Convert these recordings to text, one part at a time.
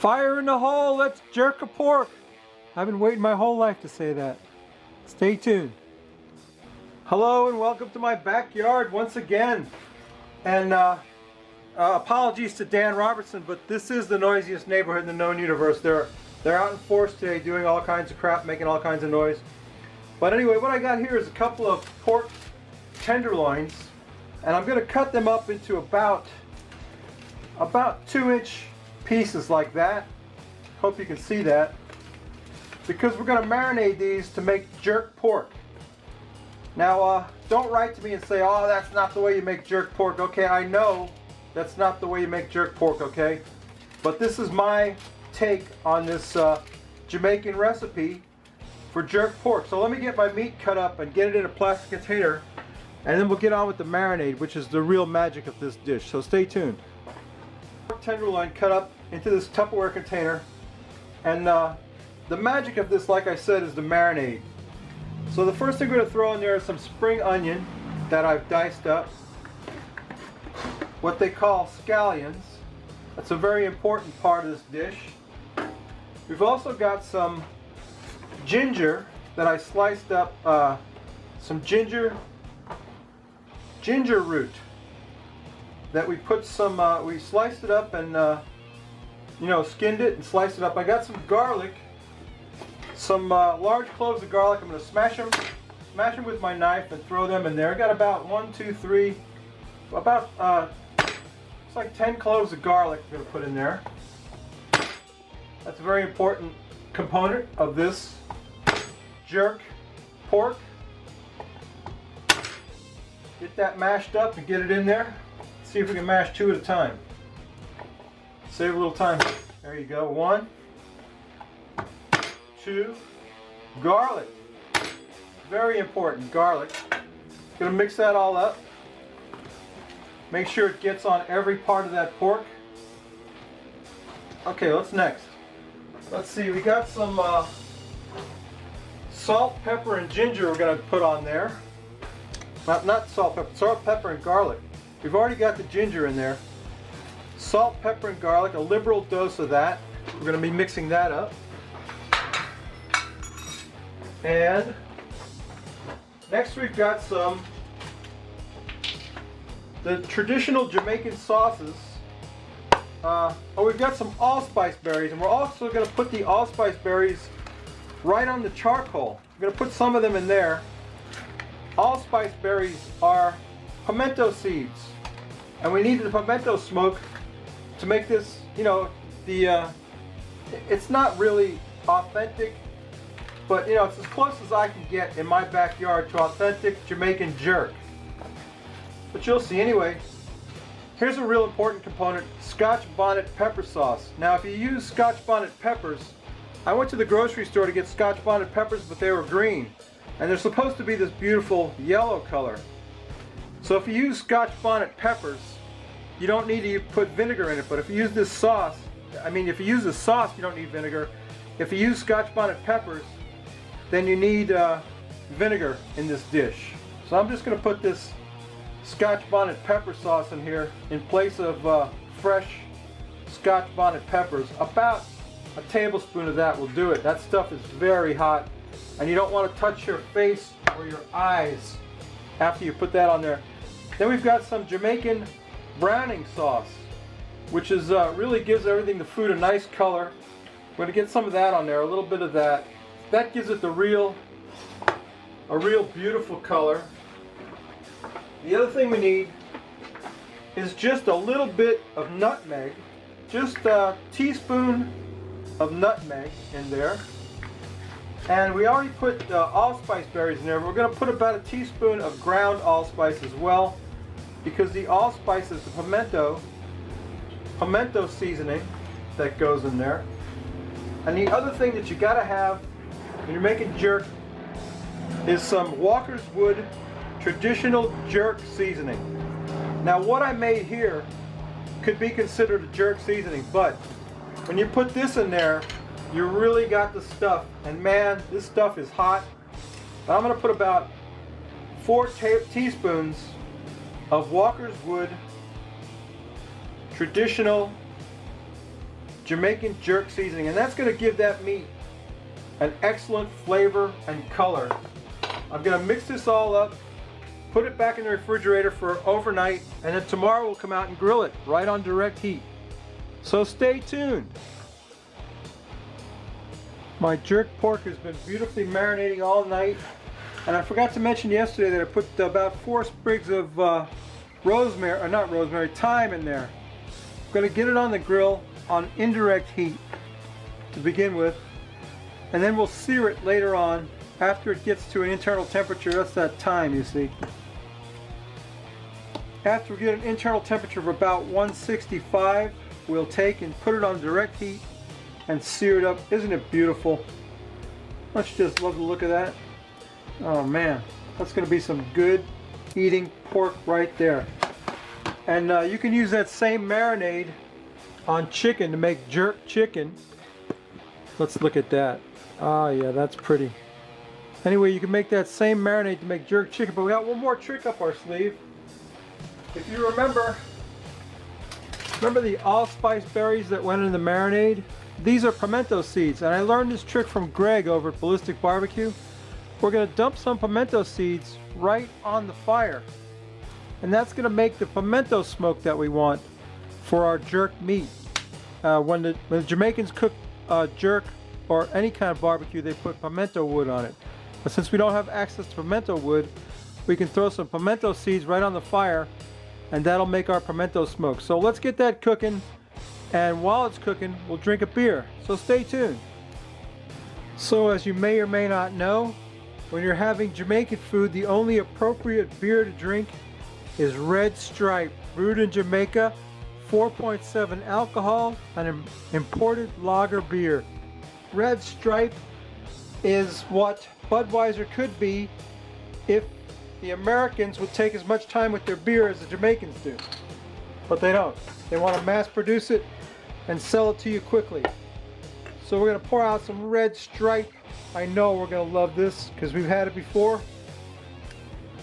Fire in the hole, let's jerk a pork. I've been waiting my whole life to say that. Stay tuned. Hello and welcome to my backyard once again. And apologies to Dan Robertson, but this is the noisiest neighborhood in the known universe. They're out in force today doing all kinds of crap, making all kinds of noise. But anyway, what I got here is a couple of pork tenderloins, and I'm going to cut them up into about 2-inch pieces like that. Hope you can see that. Because we're going to marinate these to make jerk pork. Now, don't write to me and say, oh, that's not the way you make jerk pork. Okay, I know that's not the way you make jerk pork, okay? But this is my take on this Jamaican recipe for jerk pork. So let me get my meat cut up and get it in a plastic container, and then we'll get on with the marinade, which is the real magic of this dish. So stay tuned. Pork tenderloin cut up into this Tupperware container, and the magic of this, like I said, is the marinade. So the first thing we're going to throw in there is some spring onion that I've diced up, what they call scallions. That's a very important part of this dish. We've also got some ginger that I sliced up, some ginger root that we put some, we sliced it up and skinned it and sliced it up. I got some garlic, some large cloves of garlic. I'm going to smash them with my knife and throw them in there. I got about 1, 2, 3, about it's like 10 cloves of garlic I'm going to put in there. That's a very important component of this jerk pork. Get that mashed up and get it in there. See if we can mash 2 at a time. Save a little time. There you go. 1, 2, garlic. Very important, garlic. Gonna mix that all up. Make sure it gets on every part of that pork. Okay, what's next? Let's see, we got some salt, pepper, and ginger we're gonna put on there. Not salt, pepper, and garlic. We've already got the ginger in there. Salt, pepper, and garlic, a liberal dose of that. We're going to be mixing that up. And next we've got the traditional Jamaican sauces. We've got some allspice berries, and we're also going to put the allspice berries right on the charcoal. We're going to put some of them in there. Allspice berries are pimento seeds, and we need the pimento smoke to make this, it's not really authentic, but it's as close as I can get in my backyard to authentic Jamaican jerk. But you'll see anyway. Here's a real important component: scotch bonnet pepper sauce. Now, if you use scotch bonnet peppers, I went to the grocery store to get scotch bonnet peppers, but they were green, and they're supposed to be this beautiful yellow color. So if you use scotch bonnet peppers, you don't need to put vinegar in it. But if you use this sauce, if you use the sauce, you don't need vinegar. If you use scotch bonnet peppers, then you need vinegar in this dish. So I'm just going to put this scotch bonnet pepper sauce in here in place of fresh scotch bonnet peppers. About a tablespoon of that will do it. That stuff is very hot, and you don't want to touch your face or your eyes after you put that on there. Then we've got some Jamaican Browning sauce, which is really gives everything, the food, a nice color. We're going to get some of that on there, a little bit of that. That gives it a real beautiful color. The other thing we need is just a little bit of nutmeg, just a teaspoon of nutmeg in there. And we already put allspice berries in there. We're going to put about a teaspoon of ground allspice as well, because the allspice is the pimento seasoning that goes in there. And the other thing that you got to have when you're making jerk is some Walker's Wood traditional jerk seasoning. Now, what I made here could be considered a jerk seasoning, but when you put this in there, you really got the stuff, and man, this stuff is hot. I'm going to put about 4 teaspoons of Walker's Wood traditional Jamaican jerk seasoning, and that's going to give that meat an excellent flavor and color. I'm going to mix this all up, put it back in the refrigerator for overnight, and then tomorrow we'll come out and grill it right on direct heat. So stay tuned. My jerk pork has been beautifully marinating all night, and I forgot to mention yesterday that I put about 4 sprigs of thyme in there. I'm going to get it on the grill on indirect heat to begin with, and then we'll sear it later on after it gets to an internal temperature. That's that thyme, you see. After we get an internal temperature of about 165, we'll take and put it on direct heat and sear it up. Isn't it beautiful? Don't you just love the look of that? Oh man, that's going to be some good eating pork right there. And you can use that same marinade on chicken to make jerk chicken. Let's look at that. Oh yeah, that's pretty. Anyway, you can make that same marinade to make jerk chicken, but we got one more trick up our sleeve. If you remember the allspice berries that went in the marinade? These are pimento seeds, and I learned this trick from Greg over at Ballistic Barbecue. We're going to dump some pimento seeds right on the fire, and that's going to make the pimento smoke that we want for our jerk meat. When the Jamaicans cook jerk or any kind of barbecue, they put pimento wood on it. But since we don't have access to pimento wood, we can throw some pimento seeds right on the fire, and that'll make our pimento smoke. So let's get that cooking, and while it's cooking, we'll drink a beer. So stay tuned. So as you may or may not know, when you're having Jamaican food, the only appropriate beer to drink is Red Stripe, brewed in Jamaica, 4.7 alcohol, an imported lager beer. Red Stripe is what Budweiser could be if the Americans would take as much time with their beer as the Jamaicans do. But they don't. They want to mass produce it and sell it to you quickly. So we're going to pour out some Red Stripe. I know we're going to love this because we've had it before.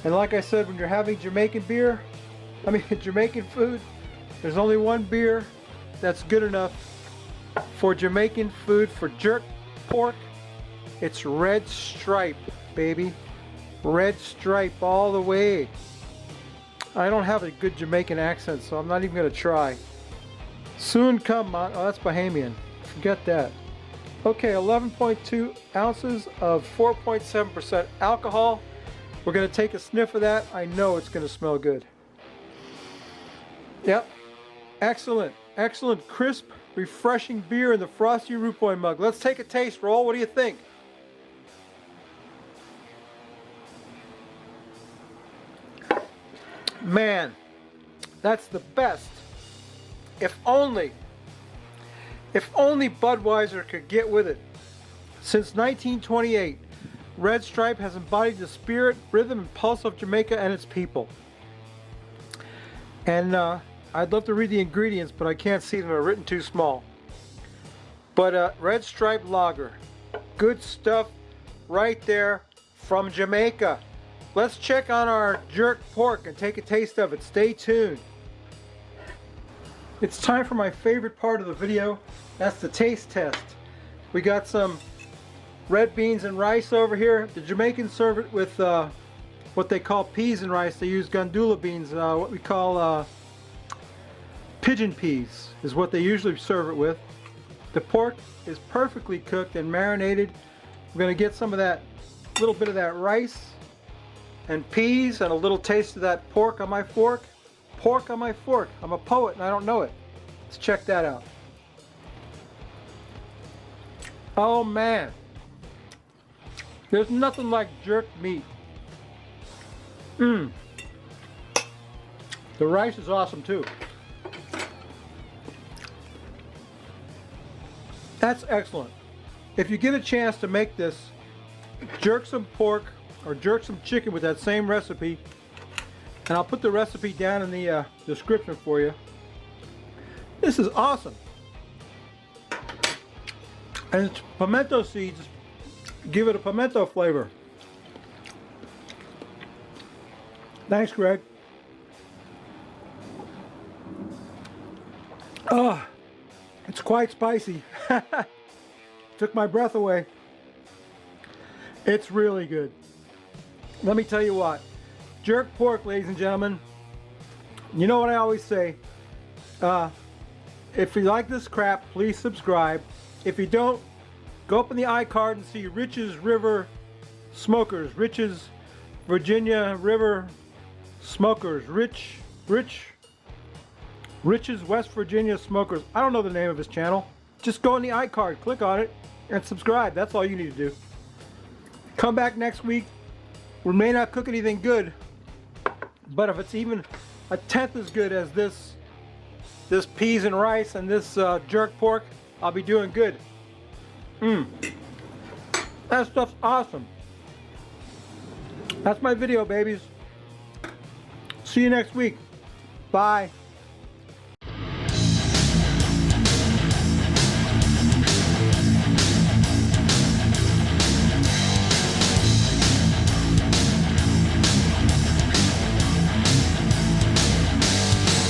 And like I said, when you're having Jamaican Jamaican food, there's only one beer that's good enough for Jamaican food, for jerk pork. It's Red Stripe, baby. Red Stripe all the way. I don't have a good Jamaican accent, so I'm not even going to try. Soon come on. Oh, that's Bahamian. Forget that. Okay, 11.2 ounces of 4.7% alcohol. We're going to take a sniff of that. I know it's going to smell good. Yep. Excellent. Excellent, crisp, refreshing beer in the frosty root boy mug. Let's take a taste, Roll. What do you think? Man, that's the best. If only Budweiser could get with it. Since 1928, Red Stripe has embodied the spirit, rhythm, and pulse of Jamaica and its people. And I'd love to read the ingredients, but I can't see them. They're written too small. But Red Stripe Lager, good stuff right there from Jamaica. Let's check on our jerk pork and take a taste of it. Stay tuned. It's time for my favorite part of the video. That's the taste test. We got some red beans and rice over here. The Jamaicans serve it with what they call peas and rice. They use gandula beans, what we call pigeon peas is what they usually serve it with. The pork is perfectly cooked and marinated. We're going to get some of that, little bit of that rice and peas and a little taste of that pork on my fork. Pork on my fork. I'm a poet and I don't know it. Let's check that out. Oh man, there's nothing like jerk meat. The rice is awesome too. That's excellent. If you get a chance to make this, jerk some pork or jerk some chicken with that same recipe, and I'll put the recipe down in the description for you. This is awesome. And it's pimento seeds give it a pimento flavor. Thanks, Greg. Oh, it's quite spicy. Took my breath away. It's really good. Let me tell you what. Jerk pork, ladies and gentlemen. You know what I always say. If you like this crap, please subscribe. If you don't, go up in the iCard and see Rich's River Smokers. Rich's Virginia River Smokers. Rich's West Virginia Smokers. I don't know the name of his channel. Just go in the iCard, click on it, and subscribe. That's all you need to do. Come back next week. We may not cook anything good, but if it's even a tenth as good as this peas and rice and this jerk pork, I'll be doing good. That stuff's awesome. That's my video, babies. See you next week. Bye.